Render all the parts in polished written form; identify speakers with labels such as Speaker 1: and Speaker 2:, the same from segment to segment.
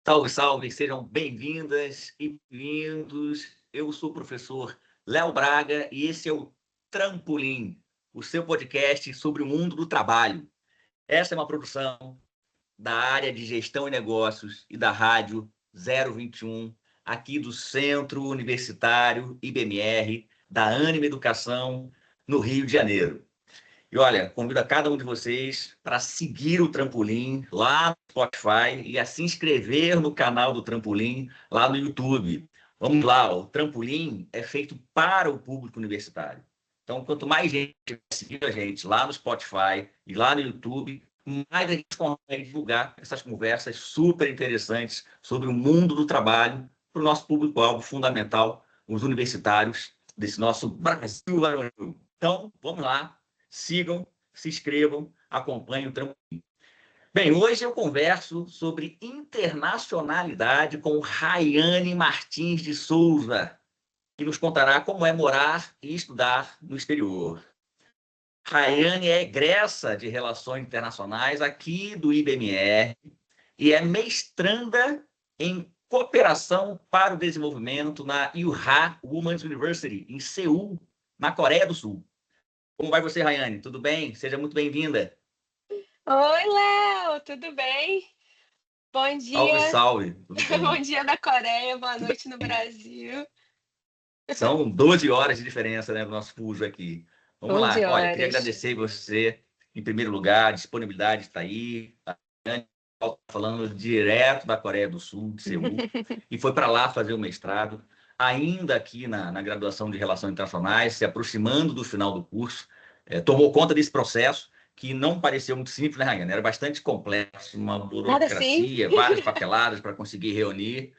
Speaker 1: Salve, salve, sejam bem-vindas e bem-vindos. Eu sou o professor Léo Braga e esse é o Trampolim, o seu podcast sobre o mundo do trabalho. Essa é uma produção da área de gestão e negócios e da rádio 021, aqui do Centro Universitário IBMR, da Anima Educação, no Rio de Janeiro. E olha, convido a cada um de vocês para seguir o Trampolim lá no Spotify e a se inscrever no canal do Trampolim lá no YouTube. Vamos lá, o Trampolim é feito para o público universitário. Então, quanto mais gente seguir a gente lá no Spotify e lá no YouTube, mais a gente consegue divulgar essas conversas super interessantes sobre o mundo do trabalho para o nosso público-alvo fundamental, os universitários desse nosso Brasil varonil. Então, vamos lá. Sigam, se inscrevam, acompanhem o Trampolim. Bem, hoje eu converso sobre internacionalidade com Raiane Martins de Souza, que nos contará como é morar e estudar no exterior. Raiane é egressa de Relações Internacionais aqui do IBMR e é mestranda em Cooperação para o Desenvolvimento na Yu-Ha Women's University, em Seul, na Coreia do Sul. Como vai você, Raiane? Tudo bem? Seja muito bem-vinda.
Speaker 2: Oi, Léo, tudo bem? Bom
Speaker 1: Salve,
Speaker 2: dia.
Speaker 1: salve. Tudo
Speaker 2: Bom
Speaker 1: bem?
Speaker 2: dia na Coreia, boa
Speaker 1: Tudo
Speaker 2: noite no
Speaker 1: bem.
Speaker 2: Brasil.
Speaker 1: São 12 horas de diferença, né, do nosso fuso aqui. Vamos
Speaker 2: 11
Speaker 1: lá. Olha, queria
Speaker 2: horas.
Speaker 1: agradecer você, em primeiro lugar, a disponibilidade de estar aí. A Raiane está falando direto da Coreia do Sul, de Seul, e foi para lá fazer o mestrado, ainda aqui na graduação de Relações Internacionais, se aproximando do final do curso, tomou conta desse processo, que não pareceu muito simples, né, Raiane? Era bastante complexo, uma
Speaker 2: Nada assim?
Speaker 1: burocracia, várias papeladas para conseguir reunir.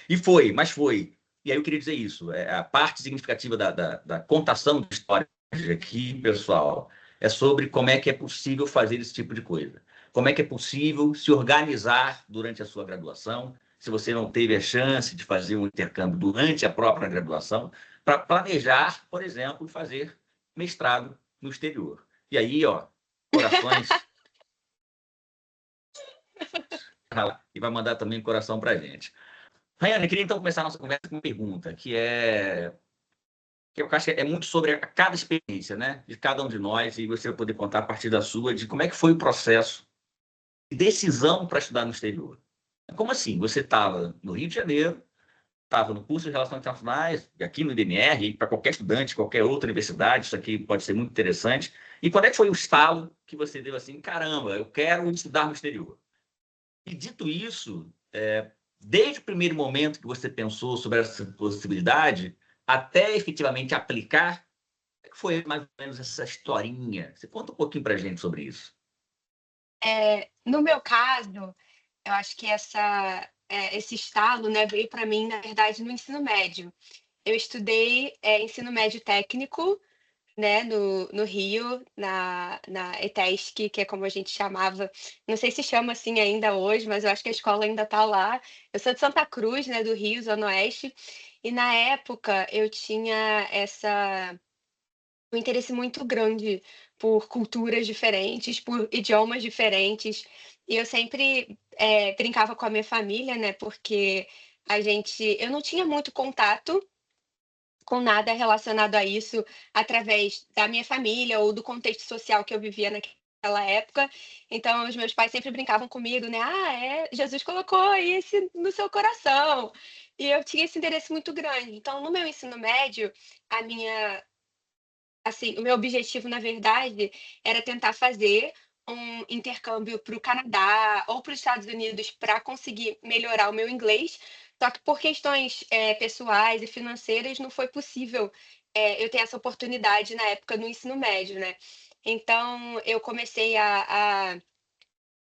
Speaker 1: E foi, mas foi. E aí eu queria dizer isso, a parte significativa da contação de histórias aqui, pessoal, é sobre como é que é possível fazer esse tipo de coisa. Como é que é possível se organizar durante a sua graduação, se você não teve a chance de fazer um intercâmbio durante a própria graduação, para planejar, por exemplo, fazer mestrado no exterior. E aí, ó, corações, e vai mandar também coração para a gente. Rayane, eu queria então começar a nossa conversa com uma pergunta, que eu acho que é muito sobre cada experiência, né, de cada um de nós, e você vai poder contar a partir da sua, de como é que foi o processo de decisão para estudar no exterior. Como assim? Você estava no Rio de Janeiro, estava no curso de Relações Internacionais, aqui no IBMR, para qualquer estudante, qualquer outra universidade, isso aqui pode ser muito interessante. E quando é que foi o estalo que você deu assim, caramba, eu quero estudar no exterior? E dito isso, desde o primeiro momento que você pensou sobre essa possibilidade, até efetivamente aplicar, como é que foi mais ou menos essa historinha? Você conta um pouquinho para a gente sobre isso.
Speaker 2: No meu caso, eu acho que esse estalo, né, veio para mim, na verdade, no ensino médio. Eu estudei ensino médio técnico, né, no Rio, na ETESC, que é como a gente chamava. Não sei se chama assim ainda hoje, mas eu acho que a escola ainda está lá. Eu sou de Santa Cruz, né, do Rio, Zona Oeste, e na época eu tinha um interesse muito grande por culturas diferentes, por idiomas diferentes, e eu sempre brincava com a minha família, né, porque eu não tinha muito contato com nada relacionado a isso através da minha família ou do contexto social que eu vivia naquela época. Então, os meus pais sempre brincavam comigo, né? Ah, Jesus colocou isso no seu coração. E eu tinha esse interesse muito grande. Então, no meu ensino médio, a minha, assim, o meu objetivo, na verdade, era tentar fazer um intercâmbio para o Canadá ou para os Estados Unidos para conseguir melhorar o meu inglês. Só que por questões pessoais e financeiras não foi possível eu ter essa oportunidade na época do ensino médio, né? Então eu comecei a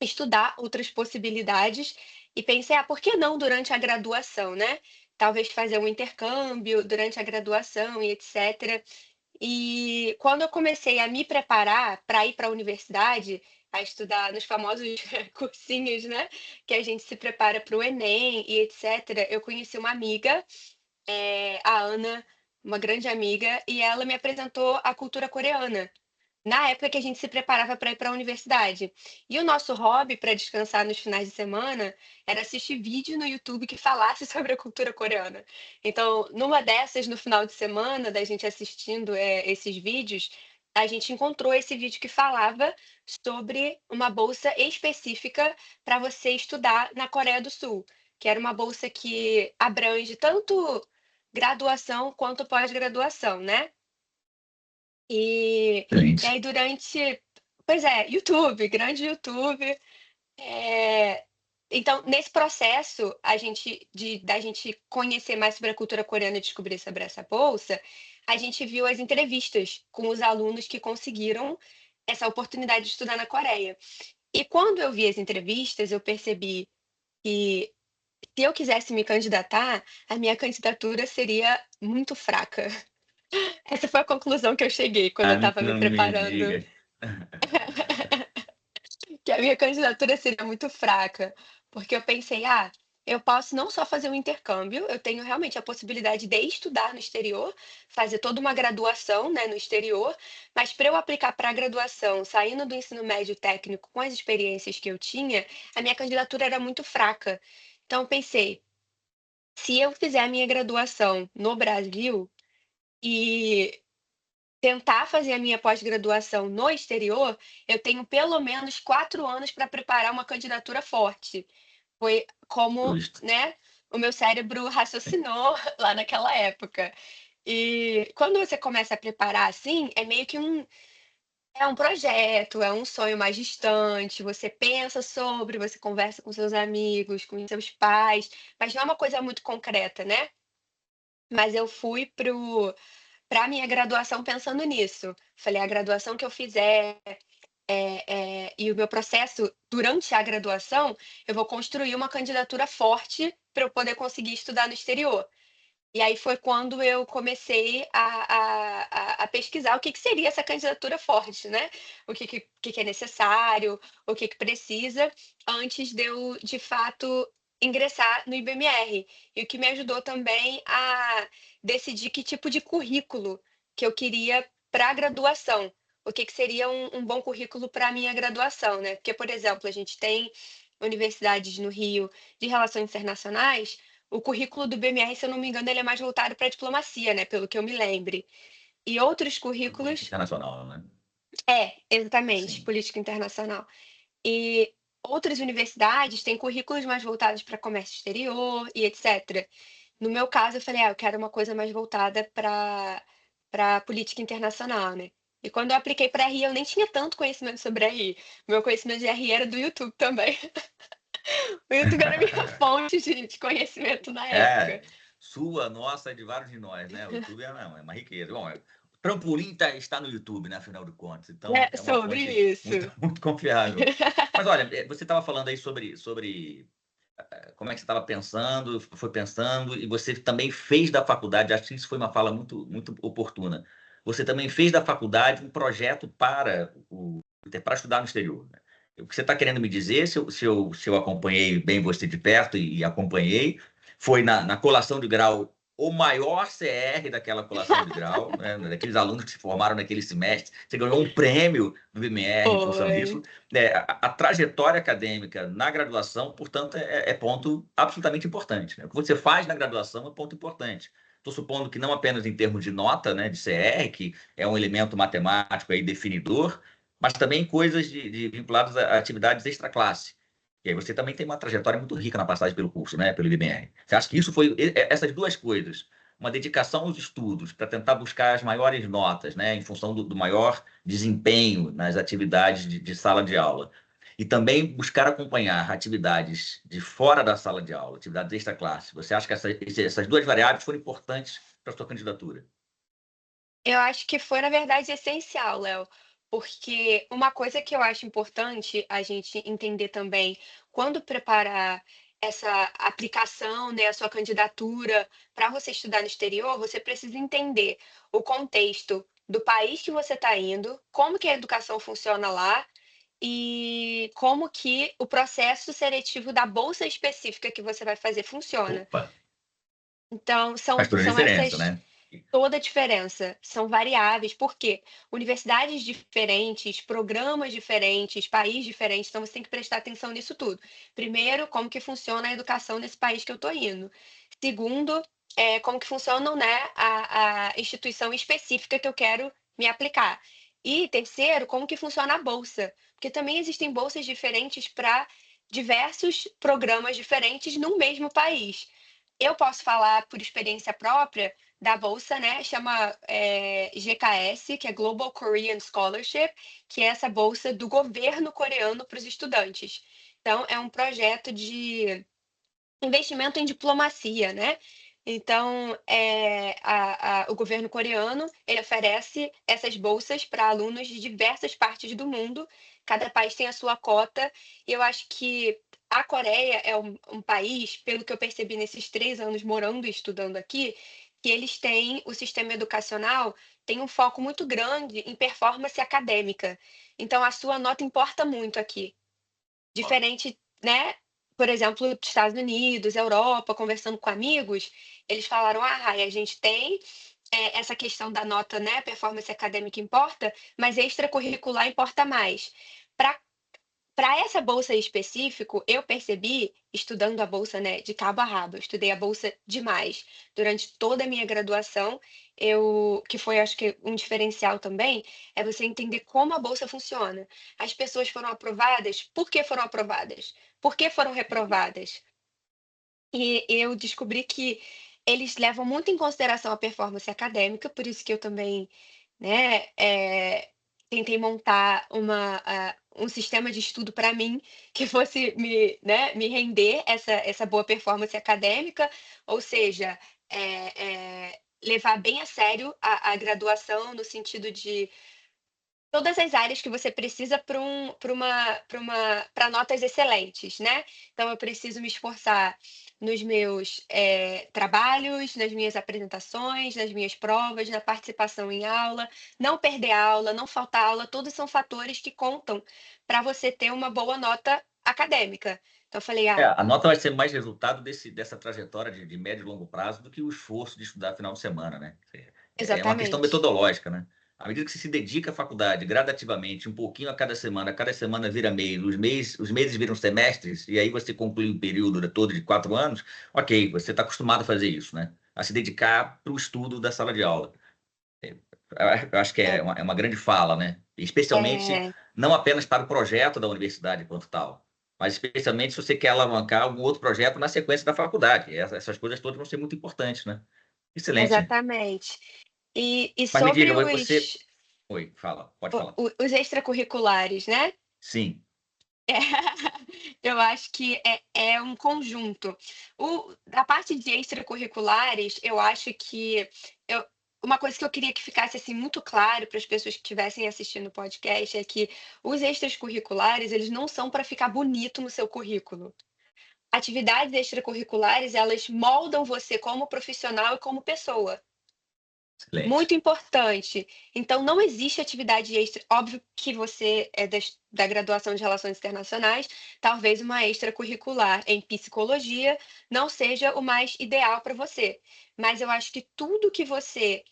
Speaker 2: estudar outras possibilidades e pensei, por que não durante a graduação, né? Talvez fazer um intercâmbio durante a graduação e etc. E quando eu comecei a me preparar para ir para a universidade, a estudar nos famosos cursinhos, né, que a gente se prepara para o Enem e etc., eu conheci uma amiga, a Ana, uma grande amiga, e ela me apresentou a cultura coreana. na época que a gente se preparava para ir para a universidade. E o nosso hobby para descansar nos finais de semana era assistir vídeo no YouTube que falasse sobre a cultura coreana. Então, numa dessas, no final de semana, da gente assistindo esses vídeos, a gente encontrou esse vídeo que falava sobre uma bolsa específica para você estudar na Coreia do Sul, que era uma bolsa que abrange tanto graduação quanto pós-graduação, né? E
Speaker 1: Gente.
Speaker 2: aí pois é, YouTube, grande YouTube. eh, então, nesse processo, da gente conhecer mais sobre a cultura coreana e descobrir sobre essa bolsa, a gente viu as entrevistas com os alunos que conseguiram essa oportunidade de estudar na Coreia. E quando eu vi as entrevistas, eu percebi que se eu quisesse me candidatar, a minha candidatura seria muito fraca. Essa foi a conclusão que eu cheguei quando eu
Speaker 1: Ah,
Speaker 2: estava me
Speaker 1: não me
Speaker 2: preparando.
Speaker 1: diga.
Speaker 2: Que a minha candidatura seria muito fraca, porque eu pensei: "Ah, eu posso não só fazer um intercâmbio, eu tenho realmente a possibilidade de estudar no exterior, fazer toda uma graduação, né, no exterior, mas para eu aplicar para a graduação, saindo do ensino médio técnico com as experiências que eu tinha, a minha candidatura era muito fraca". Então eu pensei: "Se eu fizer a minha graduação no Brasil e tentar fazer a minha pós-graduação no exterior, eu tenho pelo menos 4 anos para preparar uma candidatura forte". Foi como,
Speaker 1: Justo.
Speaker 2: né, o meu cérebro raciocinou lá naquela época. E quando você começa a preparar assim, é meio que um projeto, é um sonho mais distante, você pensa sobre, você conversa com seus amigos, com seus pais, mas não é uma coisa muito concreta, né. Mas eu fui para a minha graduação pensando nisso. Falei: "A graduação que eu fizer, e o meu processo durante a graduação, eu vou construir uma candidatura forte para eu poder conseguir estudar no exterior". E aí foi quando eu comecei a pesquisar o que que seria essa candidatura forte, né. O que que é necessário, o que que precisa, antes de eu, de fato, ingressar no IBMR. E o que me ajudou também a decidir que tipo de currículo que eu queria para a graduação. O que que seria um bom currículo para a minha graduação, né. Porque, por exemplo, a gente tem universidades no Rio de relações internacionais, o currículo do BMR, se eu não me engano, ele é mais voltado para diplomacia, né, pelo que eu me lembre. E outros
Speaker 1: Política
Speaker 2: currículos
Speaker 1: internacional, né?
Speaker 2: exatamente,
Speaker 1: Sim.
Speaker 2: política internacional. E outras universidades têm currículos mais voltados para comércio exterior e etcétera. No meu caso, eu falei: "Ah, eu quero uma coisa mais voltada para política internacional", né. E quando eu apliquei para RI, eu nem tinha tanto conhecimento sobre RI. O meu conhecimento de RI era do YouTube também. O YouTube era a minha fonte de conhecimento na
Speaker 1: É,
Speaker 2: época.
Speaker 1: sua, nossa, de vários de nós, né? O YouTube é, não, é uma riqueza. Bom, o trampolim está no YouTube, né, afinal de contas. Então,
Speaker 2: É
Speaker 1: é uma
Speaker 2: sobre
Speaker 1: fonte
Speaker 2: isso.
Speaker 1: muito, muito confiável. Mas olha, você estava falando aí sobre como é que você estava pensando, foi pensando, e você também fez da faculdade, acho que isso foi uma fala muito, muito oportuna. Você também fez da faculdade um projeto para estudar no exterior, né? O que você está querendo me dizer, se eu acompanhei bem você de perto e acompanhei, foi na colação de grau o maior CR daquela colação de grau, né, daqueles alunos que se formaram naquele semestre. Você ganhou um prêmio do IBMR em função disso.
Speaker 2: Foi.
Speaker 1: A trajetória acadêmica na graduação, portanto, é ponto absolutamente importante, né? O que você faz na graduação é ponto importante. Estou supondo que não apenas em termos de nota, né, de CR, que é um elemento matemático aí definidor, mas também coisas vinculadas a atividades extraclasse. E aí você também tem uma trajetória muito rica na passagem pelo curso, né, pelo IBMR. Você acha que isso foi essas duas coisas, uma dedicação aos estudos para tentar buscar as maiores notas, né, em função do maior desempenho nas atividades de sala de aula, e também buscar acompanhar atividades de fora da sala de aula, atividades extraclasse. Você acha que essas duas variáveis foram importantes para a sua candidatura?
Speaker 2: Eu acho que foi, na verdade, essencial, Léo, porque uma coisa que eu acho importante a gente entender também, quando preparar essa aplicação, né, a sua candidatura para você estudar no exterior, você precisa entender o contexto do país que você está indo, como que a educação funciona lá e como que o processo seletivo da bolsa específica que você vai fazer funciona.
Speaker 1: Opa,
Speaker 2: Então,
Speaker 1: faz toda a
Speaker 2: são
Speaker 1: diferença,
Speaker 2: essas
Speaker 1: né?
Speaker 2: toda a diferença. São variáveis, porque universidades diferentes, programas diferentes, país diferente, então você tem que prestar atenção nisso tudo. Primeiro, como que funciona a educação nesse país que eu estou indo. Segundo, como que funcionam, né, a instituição específica que eu quero me aplicar. E terceiro, como que funciona a bolsa, porque também existem bolsas diferentes para diversos programas diferentes no mesmo país. Eu posso falar por experiência própria da bolsa, né? Chama GKS, que é Global Korean Scholarship, que é essa bolsa do governo coreano para os estudantes. Então, é um projeto de investimento em diplomacia, né? Então, o governo coreano ele oferece essas bolsas para alunos de diversas partes do mundo. Cada país tem a sua cota. E eu acho que a Coreia é um país, pelo que eu percebi nesses 3 anos morando e estudando aqui, que eles têm, o sistema educacional tem um foco muito grande em performance acadêmica. Então, a sua nota importa muito aqui. Diferente, né? Por exemplo, dos Estados Unidos, Europa, conversando com amigos, eles falaram: ah, Rai, a gente tem essa questão da nota, né? Performance acadêmica importa, mas extracurricular importa mais. Para para essa bolsa em específico, eu percebi, estudando a bolsa, né, de cabo a rabo, eu estudei a bolsa demais durante toda a minha graduação, que foi, acho que, um diferencial também, é você entender como a bolsa funciona. As pessoas foram aprovadas, por que foram aprovadas? Por que foram reprovadas? E eu descobri que eles levam muito em consideração a performance acadêmica, por isso que eu também, né, tentei montar um sistema de estudo para mim que fosse me render essa boa performance acadêmica, ou seja, levar bem a sério a graduação no sentido de todas as áreas que você precisa para notas excelentes, né. Então eu preciso me esforçar nos meus, trabalhos, nas minhas apresentações, nas minhas provas, na participação em aula, não perder aula, não faltar aula, todos são fatores que contam para você ter uma boa nota acadêmica. Então eu falei: "Ah".
Speaker 1: A nota vai ser mais resultado dessa trajetória de médio e longo prazo do que o esforço de estudar final de semana, né. É uma questão
Speaker 2: Exatamente.
Speaker 1: metodológica, né. À medida que você se dedica à faculdade gradativamente, um pouquinho a cada semana vira mês, os meses viram semestres, e aí você conclui um período todo de 4 anos, ok, você está acostumado a fazer isso, né, a se dedicar para o estudo da sala de aula. Eu acho que
Speaker 2: É,
Speaker 1: é uma grande fala, né, especialmente
Speaker 2: é,
Speaker 1: não apenas para o projeto da universidade enquanto tal, mas especialmente se você quer alavancar algum outro projeto na sequência da faculdade, essas coisas todas vão ser muito importantes, né. Excelente.
Speaker 2: exatamente. E
Speaker 1: Mas me
Speaker 2: sobre
Speaker 1: diga, você oi, fala, pode falar.
Speaker 2: os extracurriculares, né.
Speaker 1: Sim,
Speaker 2: É, eu acho que é um conjunto. Da parte de extracurriculares, eu acho que eu uma coisa que eu queria que ficasse, assim, muito claro para as pessoas que estivessem assistindo o podcast é que os extracurriculares, eles não são para ficar bonito no seu currículo. Atividades extracurriculares, elas moldam você como profissional e como pessoa.
Speaker 1: excelente.
Speaker 2: Muito importante. Então não existe atividade extra, óbvio que você é da graduação de Relações Internacionais, talvez uma extracurricular em psicologia não seja o mais ideal para você, mas eu acho que tudo que você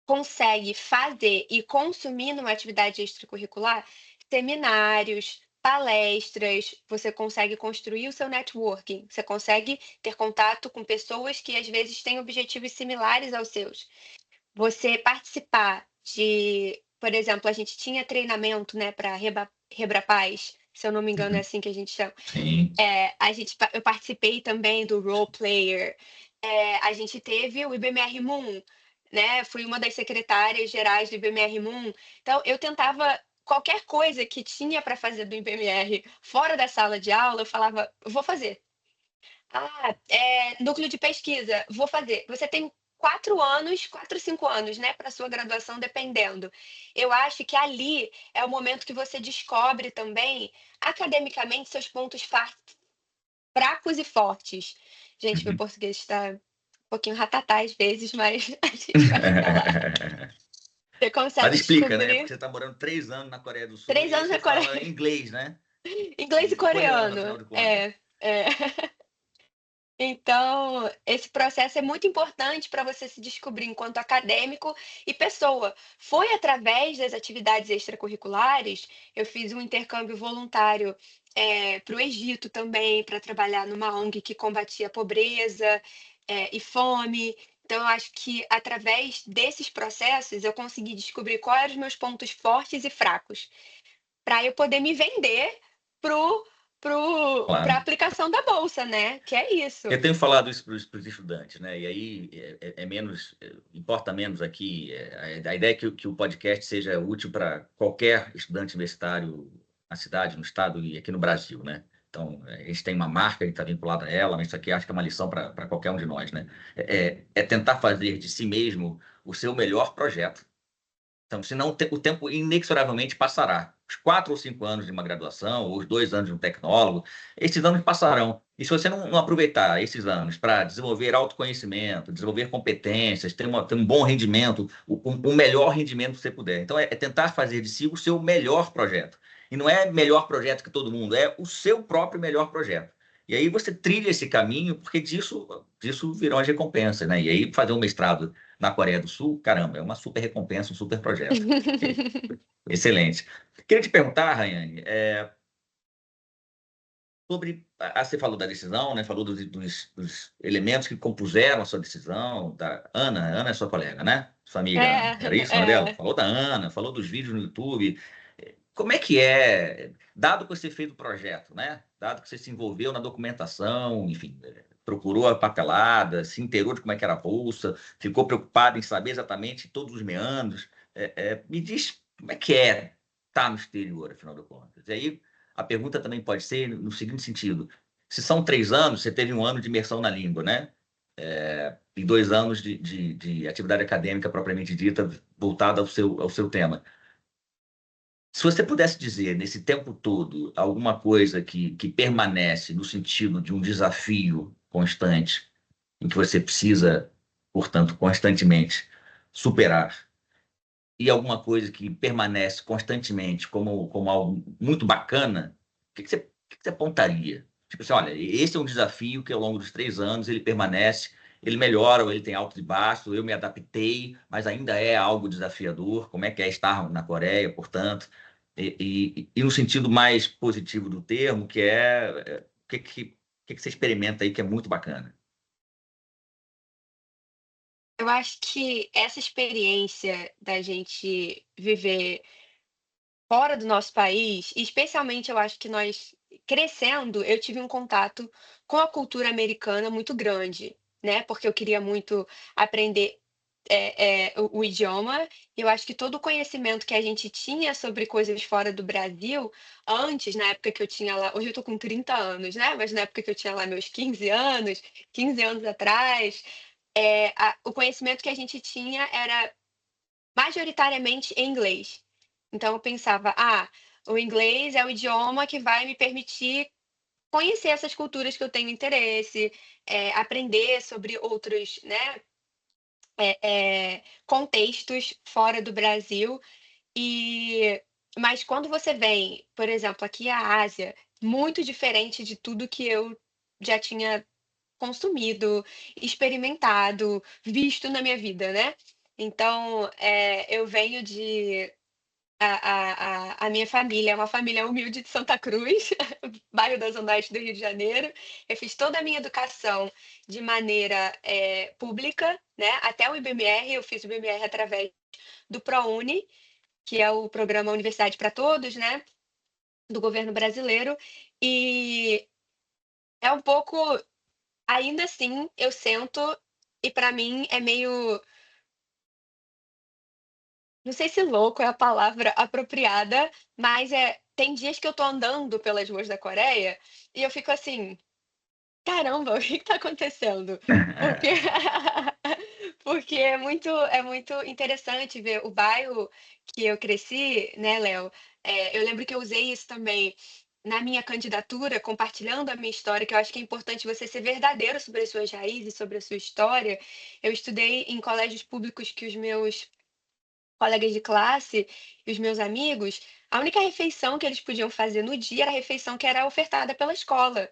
Speaker 2: consegue fazer e consumir numa atividade extracurricular, seminários, palestras, você consegue construir o seu networking, você consegue ter contato com pessoas que às vezes têm objetivos similares aos seus. Você participar de, por exemplo, a gente tinha treinamento, né, para Rebrapaz, se eu não me engano é
Speaker 1: Uhum.
Speaker 2: assim que a gente chama.
Speaker 1: Sim.
Speaker 2: Eu participei também do Role Player, a gente teve o IBMR Moon, né, fui uma das secretárias gerais do IBMR Moon, então eu tentava qualquer coisa que tinha para fazer do IBMR fora da sala de aula, eu falava: "Eu vou fazer". Ah, núcleo de pesquisa, vou fazer. Você tem 4 anos, 4, 5 anos, né, para sua graduação, dependendo. Eu acho que ali é o momento que você descobre também, academicamente, seus pontos fracos e fortes. Gente, meu
Speaker 1: Uhum.
Speaker 2: português está um pouquinho ratatá às vezes, mas a gente vai falar. Você
Speaker 1: Mas
Speaker 2: consegue
Speaker 1: explica, né, porque
Speaker 2: descobrir
Speaker 1: você está morando 3 anos na Coreia do Sul
Speaker 2: 3
Speaker 1: e aí
Speaker 2: anos
Speaker 1: você
Speaker 2: na
Speaker 1: fala
Speaker 2: Coreia.
Speaker 1: inglês, né,
Speaker 2: Inglês e
Speaker 1: e coreano, afinal
Speaker 2: coreano.
Speaker 1: de contas.
Speaker 2: É, é. Então, esse processo é muito importante para você se descobrir enquanto acadêmico e pessoa. Foi através das atividades extracurriculares, eu fiz um intercâmbio voluntário para o Egito também, para trabalhar numa ONG que combatia a pobreza e fome. Então, eu acho que através desses processos eu consegui descobrir quais eram os meus pontos fortes e fracos, para eu poder me vender para a
Speaker 1: Claro.
Speaker 2: aplicação da bolsa, né? Que é isso.
Speaker 1: Eu tenho falado isso para os estudantes, né? E aí é menos, importa menos aqui. A ideia é que o podcast seja útil para qualquer estudante universitário na cidade, no estado e aqui no Brasil, né? Então, a gente tem uma marca, a gente está vinculado a ela, mas isso aqui acho que é uma lição para qualquer um de nós, né? É tentar fazer de si mesmo o seu melhor projeto. Então, senão o tempo inexoravelmente passará. Os 4 ou 5 anos de uma graduação, ou os 2 anos de um tecnólogo, esses anos passarão. E se você não aproveitar esses anos para desenvolver autoconhecimento, desenvolver competências, ter um bom rendimento, o melhor rendimento que você puder. Então, é tentar fazer de si o seu melhor projeto. E não é melhor projeto que todo mundo, é o seu próprio melhor projeto. E aí você trilha esse caminho, porque disso virão as recompensas, né? E aí fazer um mestrado na Coreia do Sul, caramba, é uma super recompensa, um super projeto. Excelente. Queria te perguntar, Rayane, sobre. Você falou da decisão, né? Falou dos elementos que compuseram a sua decisão, da Ana. Ana é sua colega, né? Sua amiga Ana. Era isso o nome dela?
Speaker 2: É.
Speaker 1: Falou da Ana, falou dos vídeos no YouTube. Como é que é, dado que você fez o projeto, né? Dado que você se envolveu na documentação, enfim, procurou a papelada, se inteirou de como é que era a bolsa, ficou preocupado em saber exatamente todos os meandros. Me diz como é que é estar no exterior, afinal de contas. E aí a pergunta também pode ser no seguinte sentido: se são 3 anos, você teve um ano de imersão na língua, né? E 2 anos de atividade acadêmica propriamente dita, voltada ao seu tema. Se você pudesse dizer, nesse tempo todo, alguma coisa que permanece no sentido de um desafio constante, em que você precisa, portanto, constantemente superar, e alguma coisa que permanece constantemente como algo muito bacana, o que você apontaria? Tipo assim, olha, esse é um desafio que ao longo dos 3 anos ele permanece, ele melhora ou ele tem alto e baixo, eu me adaptei, mas ainda é algo desafiador. Como é que é estar na Coreia, portanto? E no sentido mais positivo do termo, que o que você experimenta aí que é muito bacana?
Speaker 2: Eu acho que essa experiência da gente viver fora do nosso país, e especialmente eu acho que nós crescendo, eu tive um contato com a cultura americana muito grande, né? Porque eu queria muito aprender o idioma. E eu acho que todo o conhecimento que a gente tinha sobre coisas fora do Brasil, antes, na época que eu tinha lá, hoje eu tô com 30 anos, né? Mas na época que eu tinha lá meus 15 anos, 15 anos atrás, o conhecimento que a gente tinha era majoritariamente em inglês. Então eu pensava: "Ah, o inglês é o idioma que vai me permitir conhecer essas culturas que eu tenho interesse, aprender sobre outros, né, contextos fora do Brasil". E mas quando você vem, por exemplo, aqui à Ásia, muito diferente de tudo que eu já tinha consumido, experimentado, visto na minha vida, né. Então, eu venho de a minha família é uma família humilde de Santa Cruz, bairro da Zona Oeste do Rio de Janeiro. Eu fiz toda a minha educação de maneira, pública, né, até o IBMR. Eu fiz o IBMR através do ProUni, que é o programa Universidade para Todos, né, do governo brasileiro. E é um pouco, ainda assim, eu sento e para mim é meio, não sei se louco é a palavra apropriada, mas tem dias que eu tô andando pelas ruas da Coreia e eu fico assim: "Caramba, o que que tá acontecendo?". Porque porque é muito interessante ver o bairro que eu cresci, né, Léo. Eu lembro que eu usei isso também na minha candidatura, compartilhando a minha história, que eu acho que é importante você ser verdadeiro sobre as suas raízes, sobre a sua história. Eu estudei em colégios públicos que os meus colegas de classe e os meus amigos, a única refeição que eles podiam fazer no dia era a refeição que era ofertada pela escola.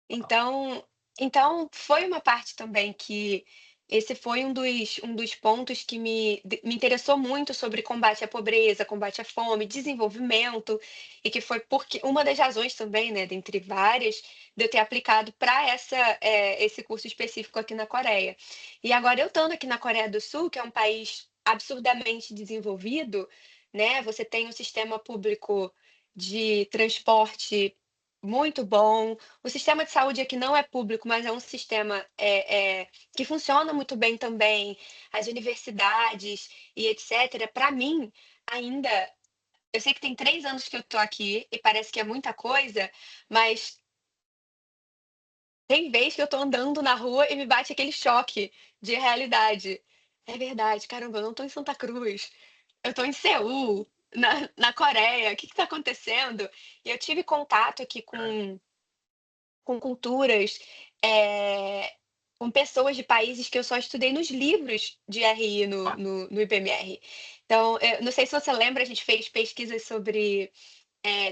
Speaker 2: Então, Então, foi uma parte também que esse foi um dos pontos que me interessou muito sobre combate à pobreza, combate à fome, desenvolvimento, e que foi porque uma das razões também, né, dentre várias, de eu ter aplicado para esse curso específico aqui na Coreia. E agora eu estando aqui na Coreia do Sul, que é um país absurdamente desenvolvido, né, você tem um sistema público de transporte muito bom, o sistema de saúde aqui não é público, mas é um sistema, que funciona muito bem também, as universidades e etcétera. Para mim, ainda eu sei que tem 3 anos que eu tô aqui e parece que é muita coisa, mas tem vez que eu tô andando na rua e me bate aquele choque de realidade. É verdade, caramba, eu não tô em Santa Cruz, eu tô em Seul, na Coreia, o que que tá acontecendo? E eu tive contato aqui com culturas, eh, com pessoas de países que eu só estudei nos livros de RI no IBMR. Então, não sei se você lembra, a gente fez pesquisas sobre,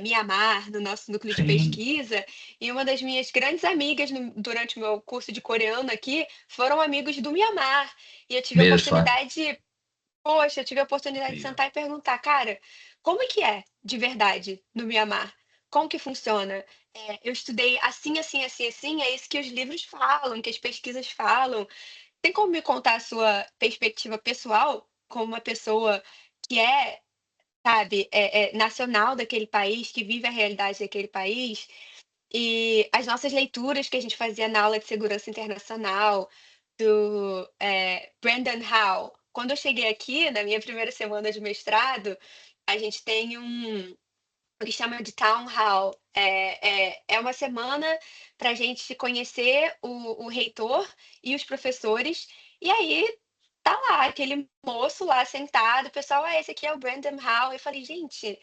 Speaker 2: Mianmar no nosso núcleo de
Speaker 1: Sim,
Speaker 2: pesquisa, e uma das minhas grandes amigas durante o meu curso de coreano aqui, foram amigos do Mianmar. E eu tive a
Speaker 1: veja só.
Speaker 2: oportunidade Poxa, eu tive a oportunidade de
Speaker 1: Incrível.
Speaker 2: sentar e perguntar: "Cara, como é que é de verdade no Mianmar? Como que funciona? Eu estudei assim, assim, assim, assim, é isso que os livros falam, que as pesquisas falam. Tem como me contar a sua perspectiva pessoal, como uma pessoa que é, sabe, nacional daquele país, que vive a realidade daquele país, e as nossas leituras que a gente fazia na aula de segurança internacional, do, Brandon Hall. Quando eu cheguei aqui, na minha primeira semana de mestrado, a gente tem o que chama de Town Hall. É uma semana para a gente conhecer o reitor e os professores, e aí tá lá aquele moço lá sentado, o pessoal: "Ah, esse aqui é o Brandon Hall". Eu falei: "Gente,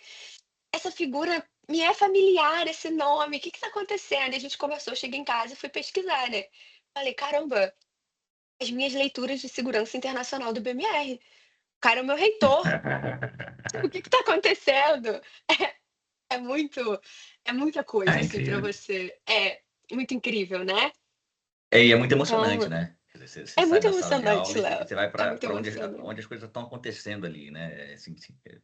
Speaker 2: essa figura me é familiar, esse nome, o que que tá acontecendo?". E a gente conversou, cheguei em casa e fui pesquisar, né. Falei: "Caramba, as minhas leituras de segurança internacional do BMR. O cara é o meu reitor, o que que tá acontecendo?". É muito é muita
Speaker 1: É
Speaker 2: coisa, assim, pra
Speaker 1: incrível.
Speaker 2: você muito incrível, né.
Speaker 1: É, e é muito emocionante,
Speaker 2: Então,
Speaker 1: né? Quer dizer, você
Speaker 2: é
Speaker 1: sai
Speaker 2: muito
Speaker 1: da sala de
Speaker 2: emocionante,
Speaker 1: aula e
Speaker 2: Léo,
Speaker 1: você vai
Speaker 2: é
Speaker 1: para
Speaker 2: muito
Speaker 1: onde
Speaker 2: emocionante.
Speaker 1: as coisas estão acontecendo ali, né? Assim,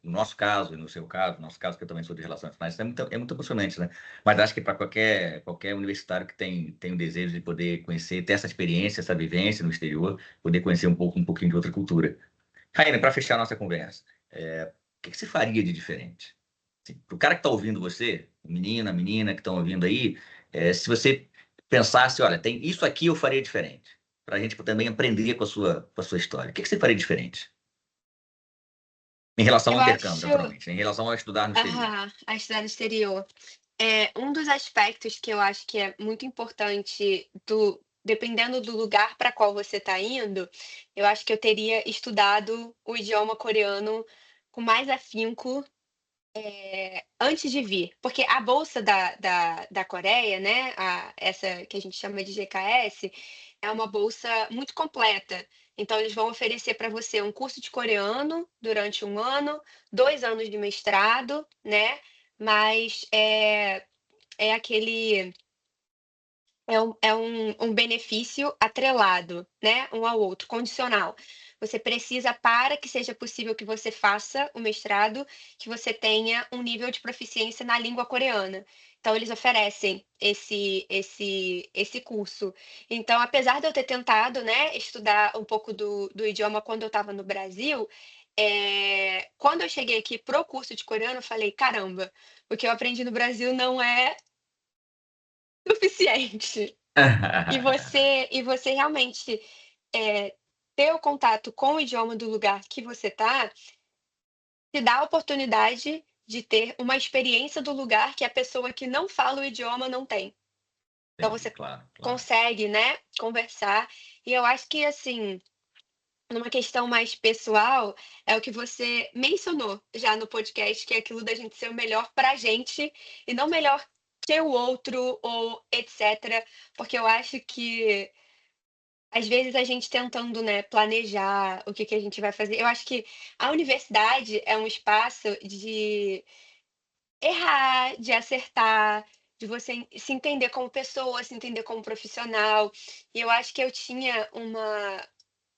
Speaker 1: no nosso caso e no seu caso, no nosso caso que eu também sou de relações internacionais, é muito emocionante, né? Mas acho que para qualquer universitário que tem o desejo de poder conhecer, ter essa experiência, essa vivência no exterior, poder conhecer um pouquinho de outra cultura. Raine, para fechar a nossa conversa, o que que você faria de diferente? Assim, para o cara que está ouvindo você, menina que estão ouvindo aí, se você pensasse, olha, tem isso aqui eu faria diferente, para a gente também aprender com a sua história. O que que você faria diferente? Em relação
Speaker 2: Eu
Speaker 1: ao intercâmbio,
Speaker 2: acho
Speaker 1: naturalmente, né? Em relação a estudar no exterior.
Speaker 2: a estudar no exterior. Um dos aspectos que eu acho que é muito importante dependendo do lugar para qual você está indo, eu acho que eu teria estudado o idioma coreano com mais afinco, antes de vir, porque a bolsa da Coreia, né, essa que a gente chama de GKS, é uma bolsa muito completa. Então eles vão oferecer para você um curso de coreano durante 1 ano, 2 anos de mestrado, né, mas é aquele é um benefício atrelado, né, um ao outro, condicional. Você precisa, para que seja possível que você faça o mestrado, que você tenha um nível de proficiência na língua coreana. Então eles oferecem esse curso. Então, apesar de eu ter tentado, né, estudar um pouco do idioma quando eu estava no Brasil, quando eu cheguei aqui pro curso de coreano, eu falei: "Caramba, o que eu aprendi no Brasil não é suficiente". E você realmente, ter o contato com o idioma do lugar que você tá, te dá a oportunidade de ter uma experiência do lugar que a pessoa que não fala o idioma não tem. Então
Speaker 1: Entendi,
Speaker 2: você
Speaker 1: claro, claro.
Speaker 2: consegue, né, conversar. E eu acho que, assim, numa questão mais pessoal, é o que você mencionou já no podcast, que é aquilo da gente ser o melhor pra gente e não melhor que o outro ou etcétera, porque eu acho que às vezes a gente tentando, né, planejar o que que a gente vai fazer, eu acho que a universidade é um espaço de errar, de acertar, de você se entender como pessoa, se entender como profissional. E eu acho que eu tinha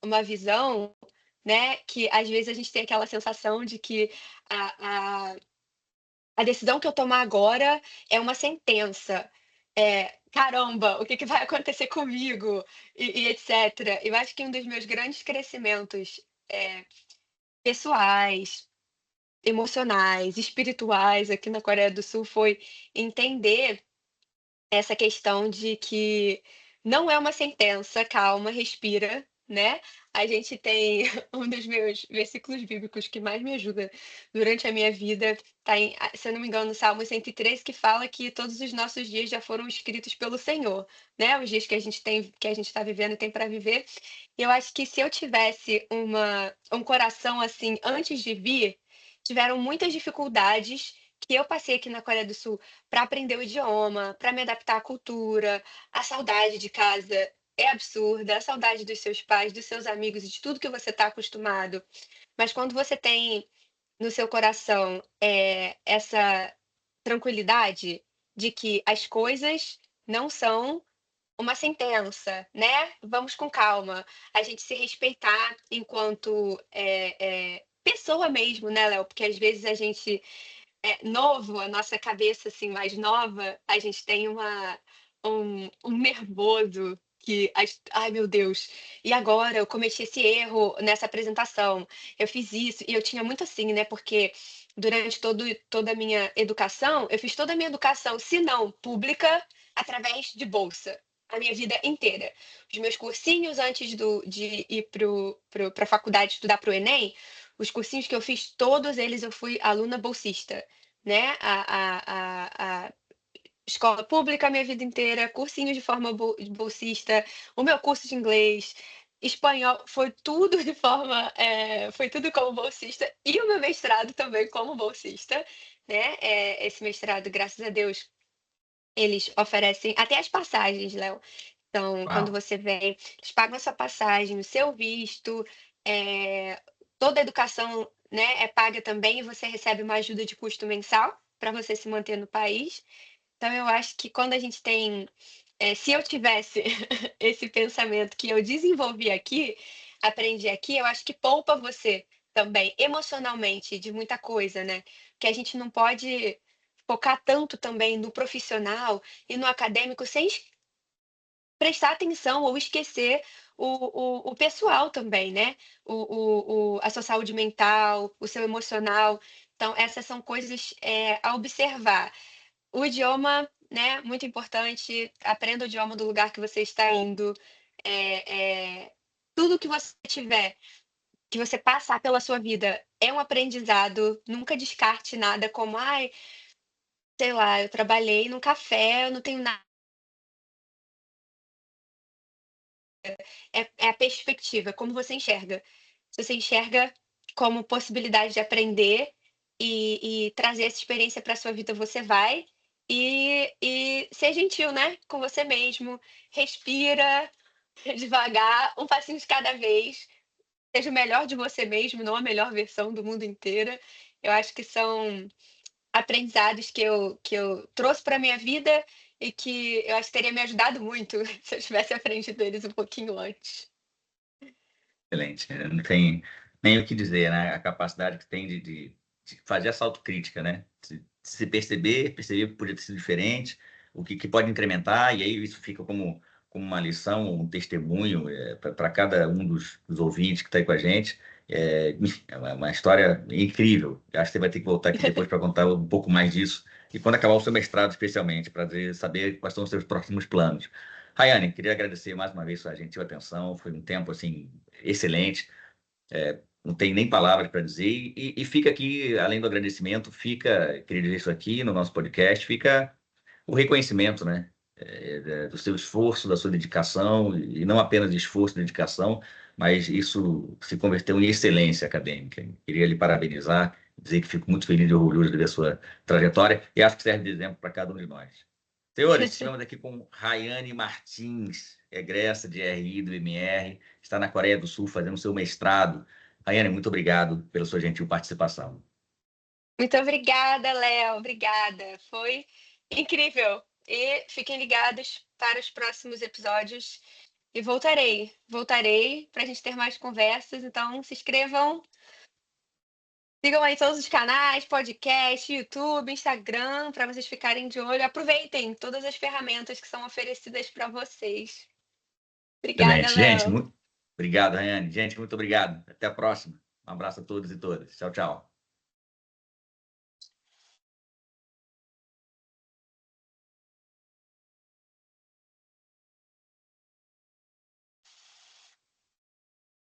Speaker 2: uma visão, né, que às vezes a gente tem aquela sensação de que a a decisão que eu tomar agora é uma sentença. "Caramba, o que que vai acontecer comigo?", e etcétera. Eu acho que um dos meus grandes crescimentos, pessoais, emocionais, espirituais aqui na Coreia do Sul foi entender essa questão de que não é uma sentença, calma, respira, né. A gente tem um dos meus versículos bíblicos que mais me ajuda durante a minha vida, tá em se eu não me engano, no Salmo 103, que fala que todos os nossos dias já foram escritos pelo Senhor, né, os dias que a gente tem que a gente está vivendo e tem para viver. E eu acho que se eu tivesse um coração assim antes de vir, tiveram muitas dificuldades que eu passei aqui na Coreia do Sul para aprender o idioma, para me adaptar à cultura, a saudade de casa é absurda, a saudade dos seus pais, dos seus amigos e de tudo que você está acostumado. Mas quando você tem no seu coração, essa tranquilidade de que as coisas não são uma sentença, né, vamos com calma, a gente se respeitar enquanto, pessoa mesmo, né, Léo, porque às vezes a gente é novo, a nossa cabeça, assim, mais nova, a gente tem um nervoso que as "Ai, meu Deus, e agora eu cometi esse erro nessa apresentação, eu fiz isso", e eu tinha muito assim, né, porque durante toda a minha educação, eu fiz toda a minha educação, se não pública, através de bolsa, a minha vida inteira. Os meus cursinhos antes de ir para a faculdade estudar para o Enem, os cursinhos que eu fiz, todos eles eu fui aluna bolsista, né, a escola pública a minha vida inteira, cursinho de forma bolsista, o meu curso de inglês, espanhol, foi tudo de forma, foi tudo como bolsista, e o meu mestrado também como bolsista, né, esse mestrado, graças a Deus, eles oferecem até as passagens, Léo. Então, quando
Speaker 1: Uau,
Speaker 2: você vem, eles pagam a sua passagem, o seu visto, toda a educação, né, é paga também e você recebe uma ajuda de custo mensal para você se manter no país. Então eu acho que quando a gente tem, se eu tivesse esse pensamento que eu desenvolvi aqui, aprendi aqui, eu acho que poupa você também emocionalmente de muita coisa, né, que a gente não pode focar tanto também no profissional e no acadêmico sem prestar atenção ou esquecer o pessoal também, né, a sua saúde mental, o seu emocional. Então essas são coisas, a observar. O idioma, né, muito importante, aprenda o idioma do lugar que você está indo, tudo que você tiver, que você passar pela sua vida é um aprendizado, nunca descarte nada como: "Ai, sei lá, eu trabalhei num café, eu não tenho nada". É a perspectiva, como você enxerga. Se você enxerga como possibilidade de aprender e trazer essa experiência para sua vida, você vai. E ser gentil, né, com você mesmo. Respira devagar, um passinho de cada vez. Seja o melhor de você mesmo, não a melhor versão do mundo inteira. Eu acho que são aprendizados que eu trouxe para minha vida e que eu acho que teria me ajudado muito se eu tivesse aprendido eles um pouquinho antes.
Speaker 1: excelente. Não tem nem o que dizer, né? A capacidade que tem de fazer essa autocrítica, né? Se perceber que podia ter sido diferente, o que pode incrementar, e aí isso fica como uma lição, um testemunho para cada um dos ouvintes que está aí com a gente. É, é uma história incrível. Eu acho que você vai ter que voltar aqui depois para contar um pouco mais disso. E quando acabar o seu mestrado, especialmente, para saber quais são os seus próximos planos. Rayane, queria agradecer mais uma vez sua gentil atenção. Foi um tempo assim excelente. Não tem nem palavras para dizer. E fica aqui, além do agradecimento, queria dizer isso aqui no nosso podcast, fica o reconhecimento, né? Do seu esforço, da sua dedicação, e não apenas de esforço e dedicação, mas isso se converteu em excelência acadêmica. Queria lhe parabenizar, dizer que fico muito feliz e orgulhoso de ver a sua trajetória, e acho que serve de exemplo para cada um de nós. Senhores, estivemos aqui com Rayane Martins, egressa de RI do MR, está na Coreia do Sul fazendo seu mestrado. Rayane, muito obrigado pela sua gentil participação.
Speaker 2: Muito obrigada, Léo, obrigada. Foi incrível e fiquem ligados para os próximos episódios. E voltarei para a gente ter mais conversas. Então, se inscrevam, sigam aí todos os canais, podcast, YouTube, Instagram, para vocês ficarem de olho. Aproveitem todas as ferramentas que são oferecidas para vocês. Obrigada,
Speaker 1: Excelente. Gente,
Speaker 2: Léo.
Speaker 1: muito obrigado, Rayane. Gente, muito obrigado. Até a próxima. Um abraço a todos e todas. Tchau, tchau.